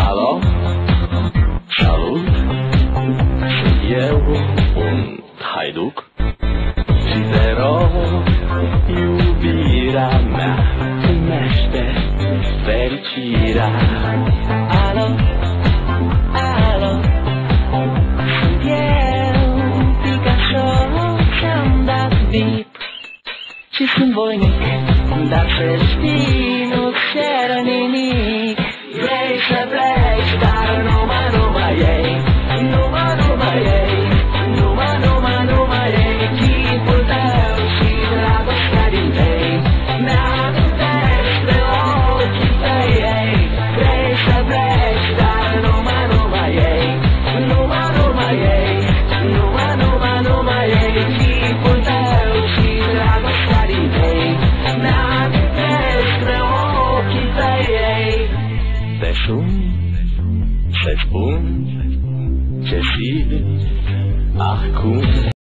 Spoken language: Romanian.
Alo? Salut! Sunt eu, un haiduc, și te rog, iubirea mea, primește fericirea. Alo, alo, sunt eu, Picasso, ți-am dat bip și sunt voinic, dar să știi, nu-ți cer nimic. Vrei să pleci, dar numai ei, numai ei, numai ei, chipul tău și dragostea din tei, mi-amintesc de ochii tăi ei. Vrei să pleci, dar numai ei, numai ei, numai ei, chipul tău și dragostea din tei, mi-amintesc de ochii tăi ei. Te sun, să-ți spun ce simt acum.